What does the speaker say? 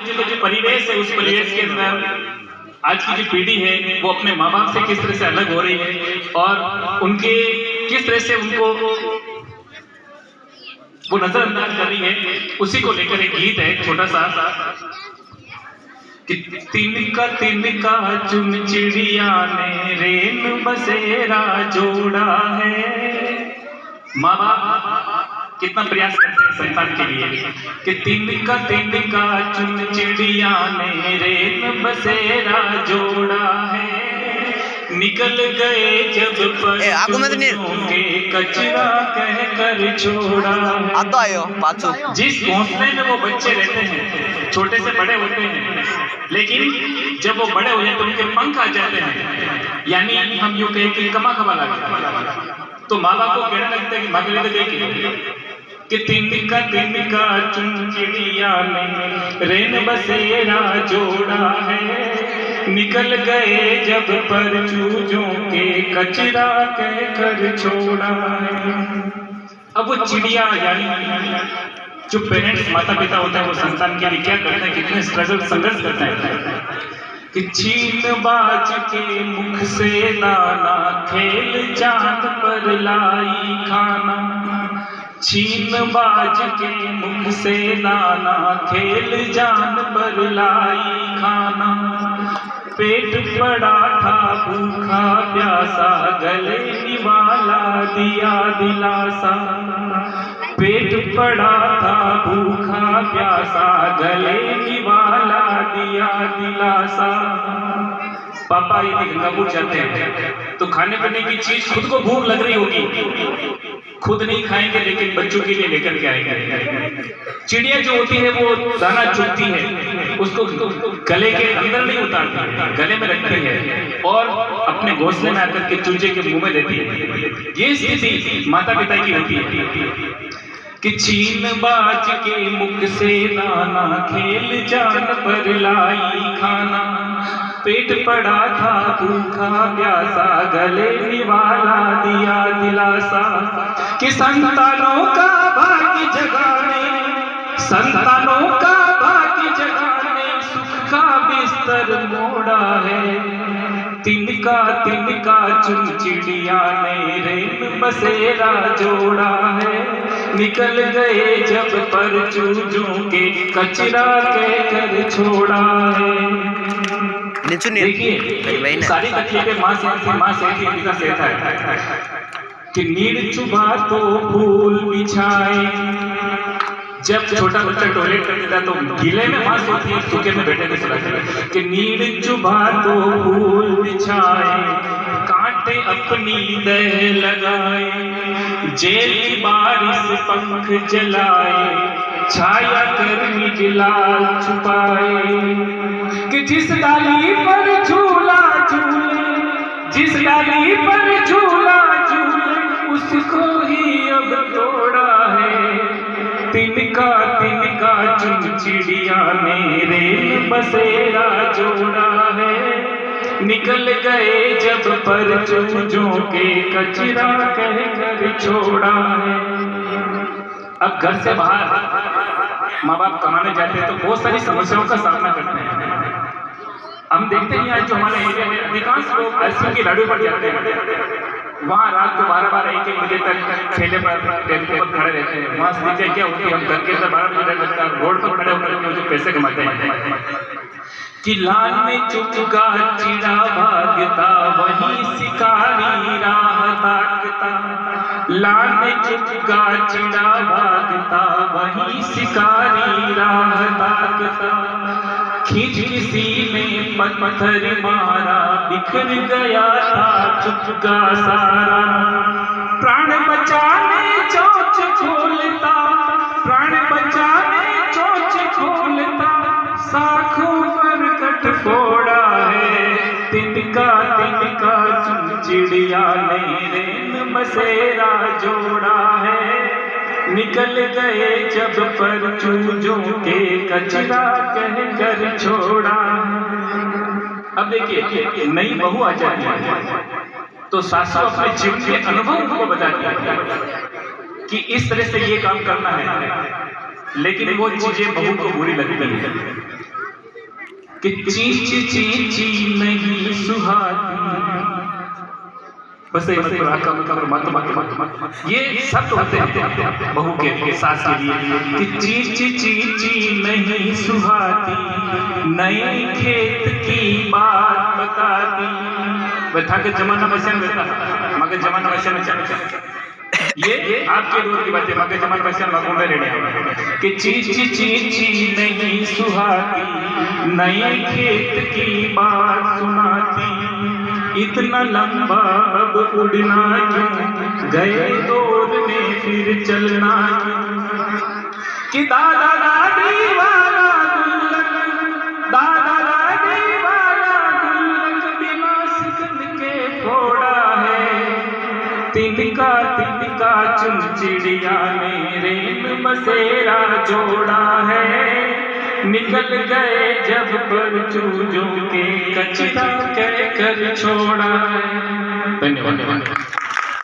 जो परिवेश है, उस परिवेश के अंदर आज की जो पीढ़ी है वो अपने माँ बाप से किस तरह से अलग हो रही है और उनके किस तरह से उनको वो नजरअंदाज कर रही है, उसी को लेकर एक गीत है छोटा सा कि तिनका चुन चिड़िया ने रेन बसेरा जोड़ा है। माँ बाप कितना प्रयास करते हैं संतान के लिए कि तिनका चुन चिड़िया ने रेन बसेरा जोड़ा है, निकल गए जब पर के कचरा कह कर छोड़ा है। जिस घोंसले में वो बच्चे रहते हैं, छोटे से बड़े होते हैं, लेकिन जब वो बड़े हो जाते हैं उनके पंख आ जाते हैं, यानी हम यूं कहें कि कमा खबा लगा, तो माँ बाप को कहने लगता है कि भाग ले कि तिनका चुन चिड़िया ने रेन बसेरा जोड़ा है, निकल गए जब पर चूजों के कचरा कह कर छोड़ा है। अब वो चिड़िया यानी जो पेरेंट्स माता पिता होते हैं वो संतान के लिए क्या करते हैं, कितने स्ट्रगल संघर्ष करते हैं कि छीन बाज के मुख से दाना खेल चांद पर लाई खाना, छीन बाज के मुख से दाना खेल जान पर लाई खाना, पेट पड़ा था भूखा प्यासा गले निवाला दिया दिलासा, पेट पड़ा था भूखा प्यासा गले निवाला दिया दिलासा। पापा यदि गंगापुर जाते हैं तो खाने पीने की चीज खुद को भूख लग रही होगी, खुद नहीं खाएंगे लेकिन बच्चों के लिए लेकर के आएंगे। चिड़िया जो होती है वो दाना चुगती है, उसको गले के अंदर नहीं उतारती, गले में रखती है और अपने घोंसले में आकर के चूजे के मुंह में देती है। ये स्थिति माता पिता की होती है कि छीन बाज के मुख से दाना खेल जान पर लाई खाना, पेट पड़ा था भूखा प्यासा गले निवाला दिया दिलासा, कि संतानों का भाग्य जगाने, संतानों का भाग्य जगाने सुख का बिस्तर मोड़ा है। तिनका चुन चिड़िया ने रेन बसेरा जोड़ा है, निकल गए जब पर चूजों के कचरा कह कर छोड़ा है। देखिए सारी तकिए पे माँ से पिता सहता है कि नीड़ चुभा तो फूल बिछाए। जब छोटा बच्चा टॉयलेट कर देता है तो गीले में माँ सोती है, सूखे में बैठे के सुना कि नीड़ चुभा तो फूल बिछाए, कांटे अपनी दह लगाए, जेल की बारिश पंख जलाए, छाया गर्मी के लाल छुपाए, कि जिस डाली पर झूला झूले, जिस डाली पर झूला झूले उसको ही अब तोड़ा है। तिनका चुन चिड़िया ने रेन बसेरा जोड़ा है, निकल गए जब पर चूजों के कचरा कह कर छोड़ा है। अब घर से बाहर माँ बाप कमाने जाते हैं तो बहुत सारी समस्याओं का सामना करते हैं। हम देखते हैं आज जो हमारे एरिया में अधिकांश लोग आइसक्रीम की लाडू पर जाते हैं, वहाँ रात को 12-12 1-1 बजे तक ठेले पर टेम्पो पर खड़े रहते हैं। वहाँ स्थितियाँ क्या होती है, हम घर के अंदर 12 बजे लगता है, रोड पर खड़े होकर जो पैसे कमाते हैं कि लाल में चुका चिड़ा भागता वही शिकारी राह ताकता, लाल में चुका चिड़ा भागता वही शिकारी राह ताकता, खींच किसी ने पत्थर मारा बिखर गया था चुपका सारा, प्राण बचाने चोंच खोलता, प्राण बचाने चोंच खोलता, साखों पर कट फोड़ा है। तिनका चुन चिड़िया ने रेन बसेरा जोड़ा है, निकल गए जब पर चूजों के कचरा कह कर छोड़ा। अब देखिए नई बहू आ जाती है तो सासू अपने जीवन के अनुभव को बताती है कि इस तरह से ये काम करना है, लेकिन वो चीजें बहू को बुरी लगती है। कि चींच चींची नहीं सुहाती। बस ये सब होते हैं बहू के सास के लिए कि चींच चींची नहीं सुहाती, नए खेत की बात बताती। बैठा के जमाना वैसे में बैठा मगर जमाना वैसे में ये आपके दौर की बात है, मगर जमाना वैसे में रहने कि चींच चींची नहीं सुहाती, नए खेत की बात सुनाती। इतना लंबा अब उड़ना क्यों, गए दौर में फिर चलना क्यों। कि दादा दादी वाला गुल्लक, दादा दादी वाला गुल्लक बिना सिकन के फोड़ा है। तिनका तिनका चुन चिड़िया ने रेन बसेरा जोड़ा है। निकल गए जब पर चूजों के कचरा कह कर छोड़ा है। धन्यवाद।